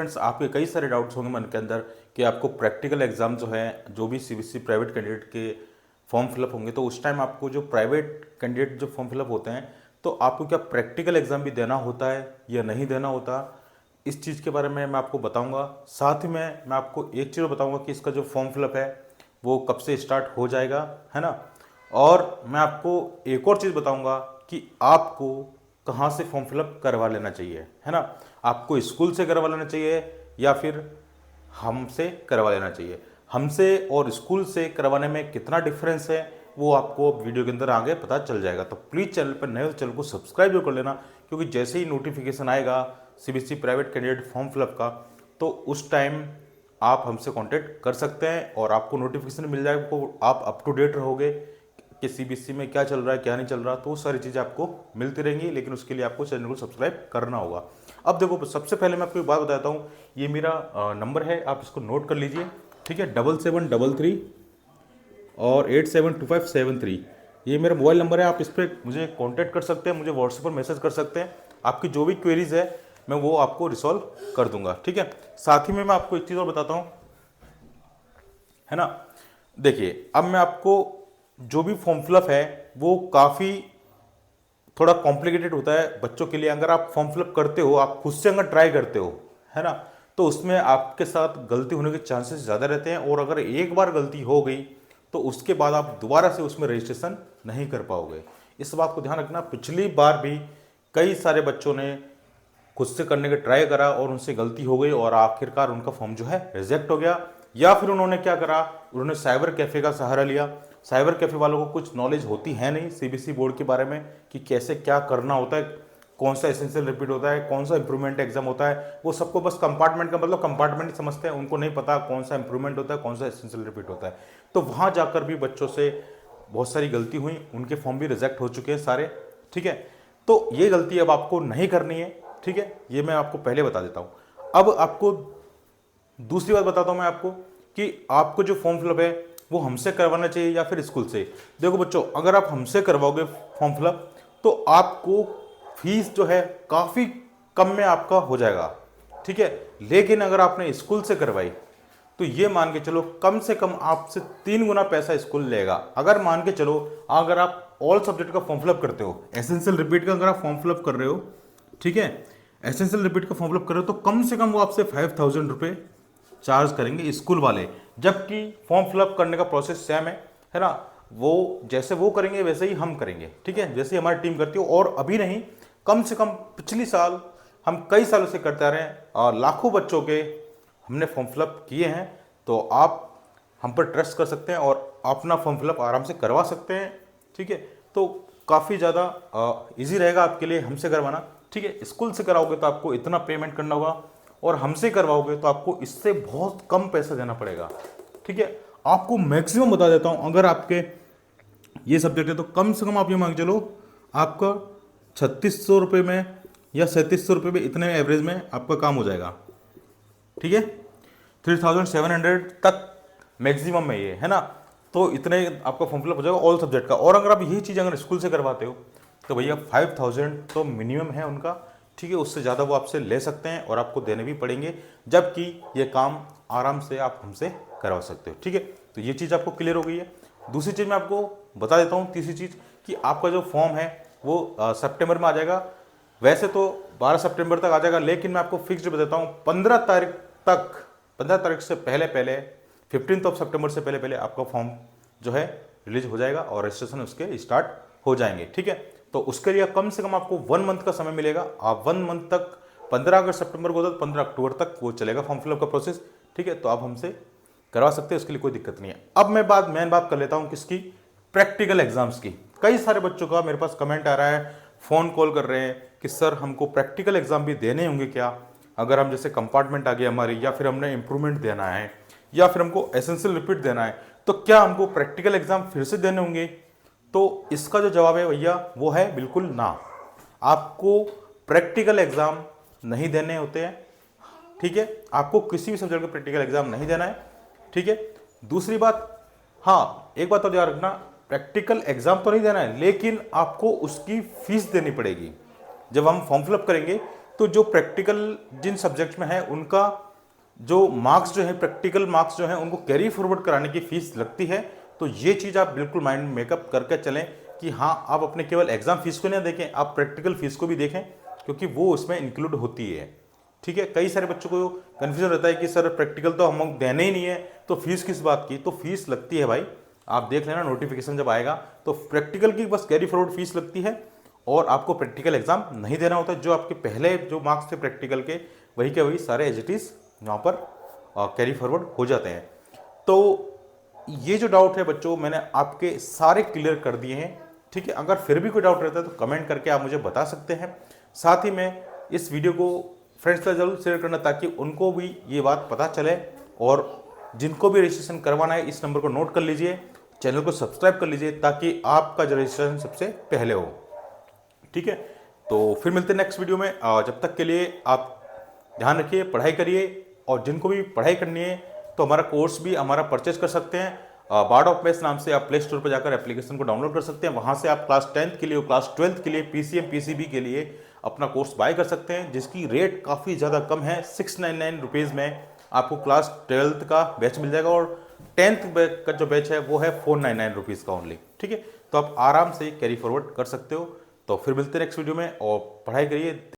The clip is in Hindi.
फ्रेंड्स, आपके कई सारे डाउट्स होंगे मन के अंदर कि आपको प्रैक्टिकल एग्जाम जो है, जो भी सीबीएसई प्राइवेट कैंडिडेट के फॉर्म फिलअप होंगे, तो उस टाइम आपको जो प्राइवेट कैंडिडेट जो फॉर्म फिलअप होते हैं, तो आपको क्या प्रैक्टिकल एग्जाम भी देना होता है या नहीं देना होता, इस चीज़ के बारे में मैं आपको बताऊंगा। साथ ही में मैं आपको एक चीज़ बताऊंगा कि इसका जो फॉर्म फिलअप है वो कब से स्टार्ट हो जाएगा, है ना। और मैं आपको एक और चीज़ बताऊंगा कि आपको कहाँ से फॉर्म फिलअप करवा लेना चाहिए, है ना। आपको स्कूल से करवा लेना चाहिए या फिर हमसे करवा लेना चाहिए। हमसे और स्कूल से करवाने में कितना डिफरेंस है वो आपको वीडियो के अंदर आगे पता चल जाएगा। तो प्लीज़ चैनल पर नए हो तो चैनल को सब्सक्राइब जरूर कर लेना, क्योंकि जैसे ही नोटिफिकेशन आएगा CBSE private candidate form fill up का, तो उस टाइम आप हमसे कांटेक्ट कर सकते हैं और आपको नोटिफिकेशन मिल जाएगा। आपको आप अप टू डेट रहोगे कि सीबीएसई में क्या चल रहा है क्या नहीं चल रहा, तो वो सारी चीज़ें आपको मिलती रहेंगी। लेकिन उसके लिए आपको चैनल को सब्सक्राइब करना होगा। अब देखो, सबसे पहले मैं आपको एक बात बताता हूँ। ये मेरा नंबर है, आप इसको नोट कर लीजिए, ठीक है। 7733 और 872573, ये मेरा मोबाइल नंबर है। आप इस पर मुझे कांटेक्ट कर सकते हैं, मुझे व्हाट्सएप पर मैसेज कर सकते हैं। आपकी जो भी क्वेरीज है मैं वो आपको रिसॉल्व कर दूंगा, ठीक है। साथ ही में मैं आपको एक चीज़ और बताता हूँ, है ना। देखिए, अब मैं आपको जो भी फॉर्म फिलअप है वो काफ़ी थोड़ा कॉम्प्लिकेटेड होता है बच्चों के लिए। अगर आप फॉर्म फिलअप करते हो, आप खुद से अगर ट्राई करते हो, है ना, तो उसमें आपके साथ गलती होने के चांसेस ज़्यादा रहते हैं। और अगर एक बार गलती हो गई तो उसके बाद आप दोबारा से उसमें रजिस्ट्रेशन नहीं कर पाओगे। इस बात को ध्यान रखना। पिछली बार भी कई सारे बच्चों ने खुद से करने का ट्राई करा और उनसे गलती हो गई और आखिरकार उनका फॉर्म जो है रिजेक्ट हो गया। या फिर उन्होंने क्या करा, उन्होंने साइबर कैफ़े का सहारा लिया। साइबर कैफ़े वालों को कुछ नॉलेज होती है नहीं सीबीएसई बोर्ड के बारे में कि कैसे क्या करना होता है, कौन सा एसेंशियल रिपीट होता है, कौन सा इंप्रूवमेंट एग्जाम होता है। वो सबको बस कंपार्टमेंट का मतलब कंपार्टमेंट ही समझते हैं, उनको नहीं पता कौन सा इंप्रूवमेंट होता है, कौन सा एसेंशियल रिपीट होता है। तो वहाँ जाकर भी बच्चों से बहुत सारी गलती हुई, उनके फॉर्म भी रिजेक्ट हो चुके हैं सारे, ठीक है। तो ये गलती अब आपको नहीं करनी है, ठीक है। ये मैं आपको पहले बता देता हूँ। अब आपको दूसरी बात बताता हूँ मैं आपको कि आपको जो फॉर्म फिलअप है वो हमसे करवाना चाहिए या फिर स्कूल से। देखो बच्चों, अगर आप हमसे करवाओगे फॉर्म फिलअप तो आपको फीस जो है काफ़ी कम में आपका हो जाएगा, ठीक है। लेकिन अगर आपने स्कूल से करवाई तो ये मान के चलो कम से कम आपसे 3 गुना पैसा स्कूल लेगा। अगर मान के चलो, अगर आप ऑल सब्जेक्ट का फॉर्म फिलअप करते हो, एसेंशियल रिपीट का अगर आप फॉर्म फिलअप कर रहे हो, ठीक है, एसेंशियल रिपीट का फॉर्म फिलअप कर रहे हो, तो कम से कम वो आपसे 5000 रुपये चार्ज करेंगे स्कूल वाले। जबकि फॉर्म फिलअप करने का प्रोसेस सेम है ना। वो जैसे वो करेंगे वैसे ही हम करेंगे, ठीक है, जैसे हमारी टीम करती है। और अभी नहीं, कम से कम पिछली साल हम कई सालों से करते आ रहे हैं और लाखों बच्चों के हमने फॉर्म फिलअप किए हैं। तो आप हम पर ट्रस्ट कर सकते हैं और अपना फॉर्म फिलअप आराम से करवा सकते हैं, ठीक है। तो काफ़ी ज़्यादा इजी रहेगा आपके लिए हमसे करवाना, ठीक है। स्कूल से कराओगे तो आपको इतना पेमेंट करना होगा और हमसे करवाओगे तो आपको इससे बहुत कम पैसा देना पड़ेगा, ठीक है। आपको मैक्सिमम बता देता हूं, अगर आपके ये सब्जेक्ट है तो कम से कम आप ये मान के चलो आपका 3600 रुपये में या 3700 रुपये में, इतने एवरेज में आपका काम हो जाएगा, ठीक है। 3700 तक मैक्सिमम में ये है ना। तो इतने आपका फॉर्म फिलअप हो जाएगा ऑल सब्जेक्ट का। और अगर आप यही चीज़ अगर स्कूल से करवाते हो तो भैया 5000 तो मिनिमम है उनका, ठीक है। उससे ज़्यादा वो आपसे ले सकते हैं और आपको देने भी पड़ेंगे, जबकि ये काम आराम से आप हमसे करवा सकते हो, ठीक है। तो ये चीज़ आपको क्लियर हो गई है। दूसरी चीज़ मैं आपको बता देता हूँ, तीसरी चीज़, कि आपका जो फॉर्म है वो सितंबर में आ जाएगा। वैसे तो 12 सितंबर तक आ जाएगा, लेकिन मैं आपको फिक्स्ड बताता हूँ 15 तारीख तक, 15 तारीख से पहले पहले, 15 सितंबर से पहले पहले आपका फॉर्म जो है रिलीज हो जाएगा और रजिस्ट्रेशन उसके स्टार्ट हो जाएंगे, ठीक है। तो उसके लिए कम से कम आपको 1 मंथ का समय मिलेगा। आप 1 मंथ तक, 15 अगर सितंबर को होता है तो 15 अक्टूबर तक वो चलेगा फॉर्म फिलअप का प्रोसेस, ठीक है। तो आप हमसे करवा सकते हैं, उसके लिए कोई दिक्कत नहीं है। अब मैं मेन बात कर लेता हूँ किसकी, प्रैक्टिकल एग्जाम्स की। कई सारे बच्चों का मेरे पास कमेंट आ रहा है, फ़ोन कॉल कर रहे हैं कि सर हमको प्रैक्टिकल एग्जाम भी देने होंगे क्या, अगर हम जैसे कंपार्टमेंट आ गई हमारी, या फिर हमने इंप्रूवमेंट देना है, या फिर हमको एसेंशियल रिपीट देना है, तो क्या हमको प्रैक्टिकल एग्जाम फिर से देने होंगे। तो इसका जो जवाब है भैया वो है बिल्कुल ना। आपको प्रैक्टिकल एग्जाम नहीं देने होते हैं, ठीक है। आपको किसी भी सब्जेक्ट का प्रैक्टिकल एग्जाम नहीं देना है, ठीक है। दूसरी बात, हाँ एक बात तो ध्यान रखना, प्रैक्टिकल एग्जाम तो नहीं देना है, लेकिन आपको उसकी फीस देनी पड़ेगी। जब हम फॉर्म फिलअप करेंगे तो जो प्रैक्टिकल जिन सब्जेक्ट्स में है उनका जो मार्क्स जो है, प्रैक्टिकल मार्क्स जो है, उनको कैरी फॉरवर्ड कराने की फीस लगती है। तो ये चीज़ आप बिल्कुल माइंड मेकअप करके चलें कि हाँ, आप अपने केवल एग्जाम फीस को ना देखें, आप प्रैक्टिकल फीस को भी देखें, क्योंकि वो उसमें इंक्लूड होती है। ठीक है, कई सारे बच्चों को कन्फ्यूजन रहता है कि सर प्रैक्टिकल तो हम देने ही नहीं है, तो फीस किस बात की। तो फीस लगती है भाई, आप देख लेना नोटिफिकेशन जब आएगा, तो प्रैक्टिकल की बस कैरी फॉरवर्ड फीस लगती है और आपको प्रैक्टिकल एग्जाम नहीं देना होता। जो आपके पहले जो मार्क्स थे प्रैक्टिकल के, वही के वही सारे एज इट इज वहाँ पर कैरी फॉरवर्ड हो जाते हैं। तो ये जो डाउट है बच्चों, मैंने आपके सारे क्लियर कर दिए हैं। ठीक है, अगर फिर भी कोई डाउट रहता है तो कमेंट करके आप मुझे बता सकते हैं। साथ ही में इस वीडियो को फ्रेंड्स के साथ जरूर शेयर करना, ताकि उनको भी ये बात पता चले। और जिनको भी रजिस्ट्रेशन करवाना है, इस नंबर को नोट कर लीजिए, चैनल को सब्सक्राइब कर लीजिए, ताकि आपका जो रजिस्ट्रेशन सबसे पहले हो। ठीक है, तो फिर मिलते हैं नेक्स्ट वीडियो में। जब तक के लिए आप ध्यान रखिए, पढ़ाई करिए, और जिनको भी पढ़ाई करनी है तो हमारा कोर्स भी हमारा परचेज कर सकते हैं। बार्ड ऑफ मैथ्स नाम से आप प्ले स्टोर पर जाकर एप्लीकेशन को डाउनलोड कर सकते हैं। वहाँ से आप क्लास 10th के लिए और क्लास 12th के लिए पीसीएम पीसीबी के लिए अपना कोर्स बाय कर सकते हैं, जिसकी रेट काफ़ी ज़्यादा कम है। 699 रुपीज़ में आपको क्लास 12th का बैच मिल जाएगा, और 10th का जो बैच है वो है 499 रुपीज़ का ओनली। ठीक है, तो आप आराम से कैरी फॉरवर्ड कर सकते हो। तो फिर मिलते हैं नेक्स्ट वीडियो में, और पढ़ाई करिए।